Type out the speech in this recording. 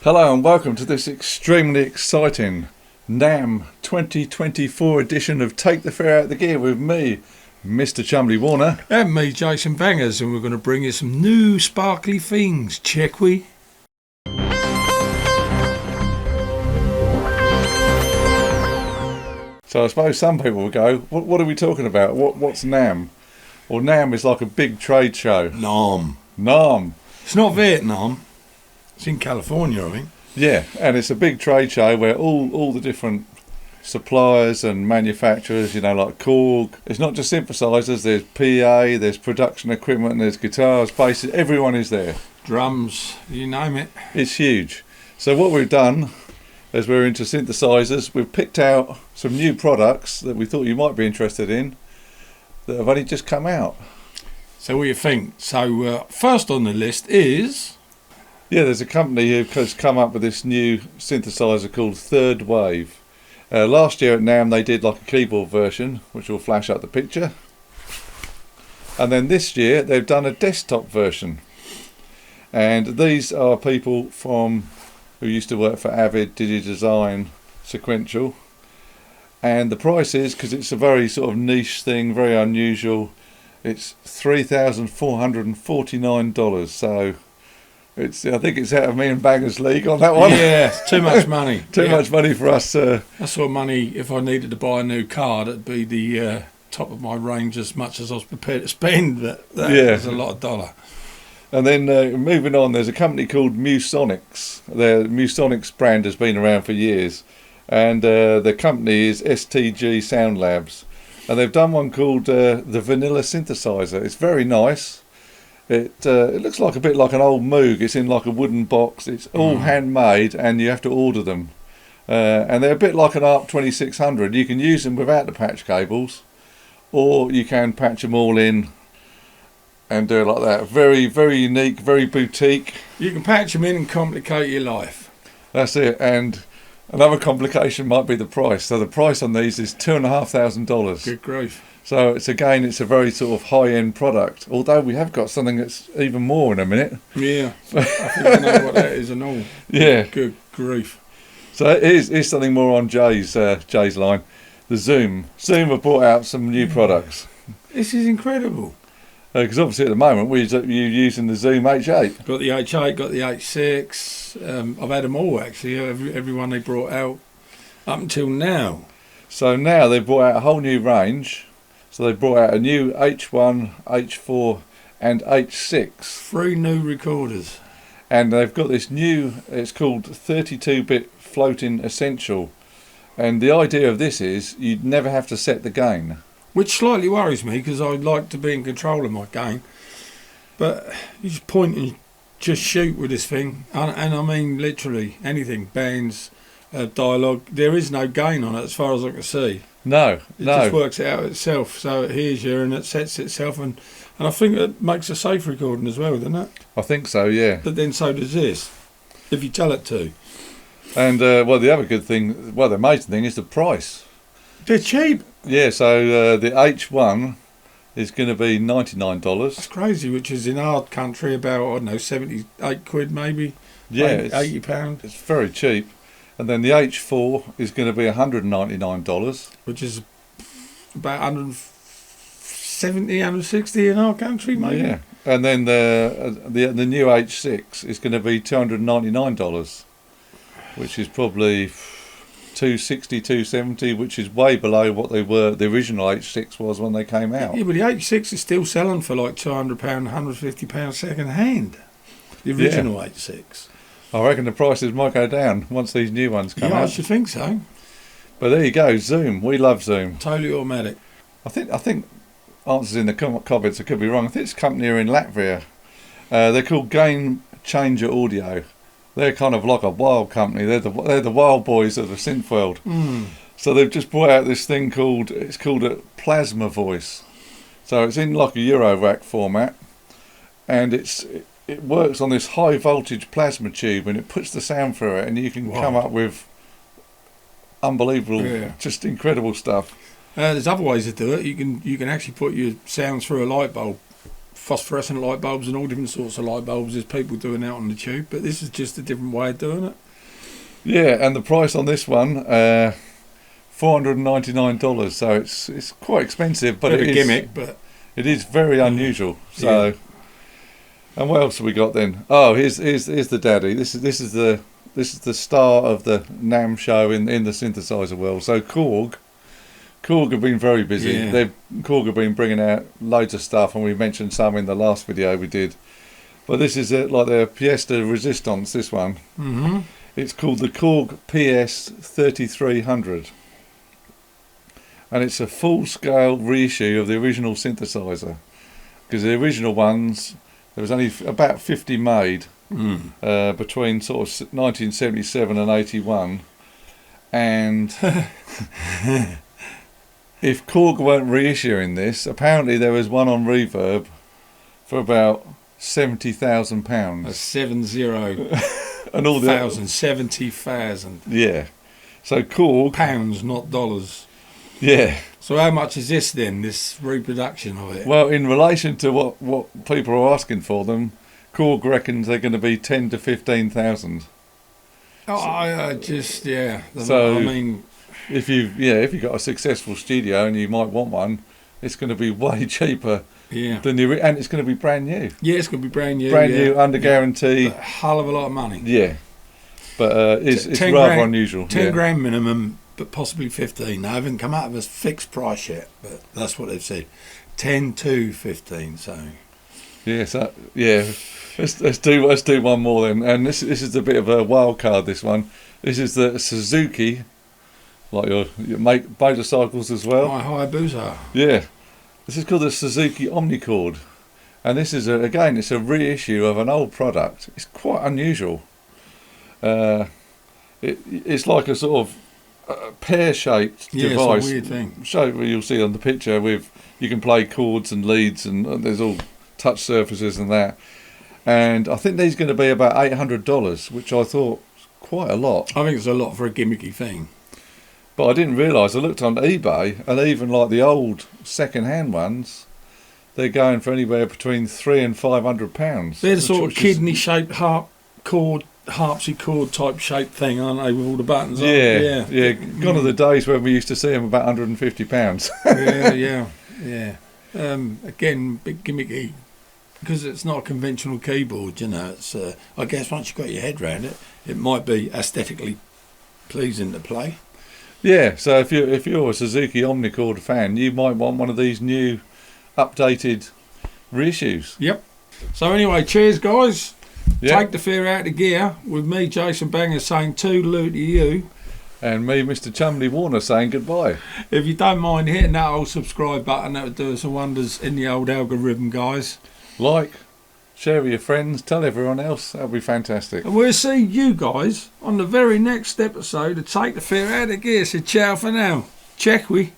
Hello and welcome to this extremely exciting NAMM 2024 edition of Take the Fair Out the Gear with me, Mr. Chumley Warner. And me, Jason Bangers, and we're going to bring you some new sparkly things, check we? So I suppose some people will go, what are we talking about? What's NAMM? Well, NAMM is like a big trade show. NAAM. NAMM. It's not Vietnam. It's in California, I think. Yeah, and it's a big trade show where all the different suppliers and manufacturers, you know, like Korg. It's not just synthesizers, there's PA, there's production equipment, there's guitars, basses, everyone is there. Drums, you name it. It's huge. So what we've done, as we're into synthesizers, we've picked out some new products that we thought you might be interested in that have only just come out. So what do you think? So first on the list is... Yeah, there's a company who has come up with this new synthesizer called Third Wave. Last year at NAMM they did like a keyboard version, which will flash up the picture. And then this year they've done a desktop version. And these are people who used to work for Avid, DigiDesign, Sequential. And the price is, because it's a very sort of niche thing, very unusual, it's $3,449. So I think it's out of me and Bangers League on that one. Yeah, it's too much money. Too much money for us. That sort of money, if I needed to buy a new car, that'd be the top of my range as much as I was prepared to spend. That was a lot of dollar. And then moving on, there's a company called Musonics. The Musonics brand has been around for years. And the company is STG Soundlabs. And they've done one called the Vanilla Synthesizer. It's very nice. It looks like a bit like an old Moog. It's in like a wooden box. It's all handmade and you have to order them. And they're a bit like an ARP 2600. You can use them without the patch cables, or you can patch them all in and do it like that. Very, very unique, very boutique. You can patch them in and complicate your life. That's it. And another complication might be the price. So the price on these is $2,500. Good grief. So it's a very sort of high-end product. Although we have got something that's even more in a minute. Yeah, I think I know what that is and all. Yeah. Good grief. So here's something more on Jay's line. The Zoom. Zoom have brought out some new products. This is incredible. Because obviously at the moment you're using the Zoom H8. Got the H8, got the H6. I've had them all actually. Every one they brought out up until now. So now they've brought out a whole new range. So they brought out a new H1, H4 and H6. 3 new recorders. And they've got this new, it's called 32-bit floating essential. And the idea of this is you'd never have to set the gain. Which slightly worries me because I like to be in control of my gain. But you just point and just shoot with this thing. And I mean literally anything, bands, dialogue. There is no gain on it as far as I can see. No. It just works it out itself. So it hears you and it sets itself. And I think it makes a safe recording as well, doesn't it? I think so, yeah. But then so does this, if you tell it to. And, the other good thing, the amazing thing is the price. They're cheap. Yeah, so the H1 is going to be $99. That's crazy, which is in our country about, I don't know, 78 quid maybe. Yeah, £80. It's very cheap. And then the H4 is going to be $199. Which is about 170, 160 in our country, maybe. Yeah. And then the new H6 is going to be $299, which is probably $260, $270, which is way below what they were. The original H6 was when they came out. Yeah, but the H6 is still selling for like £200, £150 second hand. The original H6. I reckon the prices might go down once these new ones come out. Yeah, I should think so. But there you go, Zoom. We love Zoom. Totally automatic. I think answers in the comments. I could be wrong. I think this company are in Latvia. They're called Gamechanger Audio. They're kind of like a wild company. They're the wild boys of the synth world. So they've just brought out this thing called a Plasma Voice. So it's in like a Eurorack format, and it works on this high voltage plasma tube, and it puts the sound through it, and you can come up with unbelievable, just incredible stuff. There's other ways to do it. You can actually put your sounds through a light bulb phosphorescent light bulbs and all different sorts of light bulbs as people doing out on the tube, but this is just a different way of doing it. Yeah, and the price on this one, $499, so it's quite expensive, but Bit of it a is gimmick, but it is very unusual. So, and what else have we got then? Oh, here's the daddy. This is the star of the NAMM show in the synthesizer world. So Korg have been very busy. Yeah. Korg have been bringing out loads of stuff, and we mentioned some in the last video we did. But this is like their pièce de résistance. This one. Mm-hmm. It's called the Korg PS-3300, and it's a full-scale reissue of the original synthesizer. Because the original ones, there was only about 50 made between sort of 1977 and 81, and if Korg weren't reissuing this, apparently there was one on Reverb for about £70,000. A 70 and all the thousand, 70,000. Yeah. So Korg, Pounds, not dollars. yeah. So how much is this then, this reproduction of it? Well, in relation to what people are asking for them, Korg reckons they're going to be 10 to 15,000. Oh, I just, yeah. So I mean, if you've got a successful studio and you might want one, it's going to be way cheaper yeah. than and it's going to be brand new. Yeah, it's going to be brand new. Brand new, under guarantee. A hell of a lot of money. Yeah. But it's 10 rather grand, unusual. 10 grand minimum, but possibly 15. They haven't come out of a fixed price yet, but that's what they've said. 10 to 15, so. Yeah, so, yeah. Let's do one more then. And this is a bit of a wild card, this one. This is the Suzuki, like your make motorcycles as well. My Hayabusa. Yeah. This is called the Suzuki Omnichord. And this is, it's a reissue of an old product. It's quite unusual. It's like a sort of pear-shaped device. It's a weird thing. You'll see on the picture you can play chords and leads, and there's all touch surfaces and that. And I think these are going to be about $800, which I thought was quite a lot. I think it's a lot for a gimmicky thing. But I didn't realise. I looked on eBay, and even like the old second-hand ones, they're going for anywhere between £300 and £500. They're the sort of kidney-shaped harpsichord type shaped thing, aren't they, with all the buttons on? Yeah. Gone are the days when we used to see them about £150. yeah. Again, bit gimmicky, because it's not a conventional keyboard, it's I guess once you've got your head around it, it might be aesthetically pleasing to play. Yeah, so if you're a Suzuki Omnichord fan, you might want one of these new updated reissues. Yep. So anyway, cheers guys. Yep. Take the fear out of gear, with me, Jason Banger, saying toodaloo to you. And me, Mr. Chumley Warner, saying goodbye. If you don't mind hitting that old subscribe button, that would do us some wonders in the old algorithm, guys. Like, share with your friends, tell everyone else. That'll be fantastic. And we'll see you guys on the very next episode of Take the Fear Out of Gear. So ciao for now. Check we.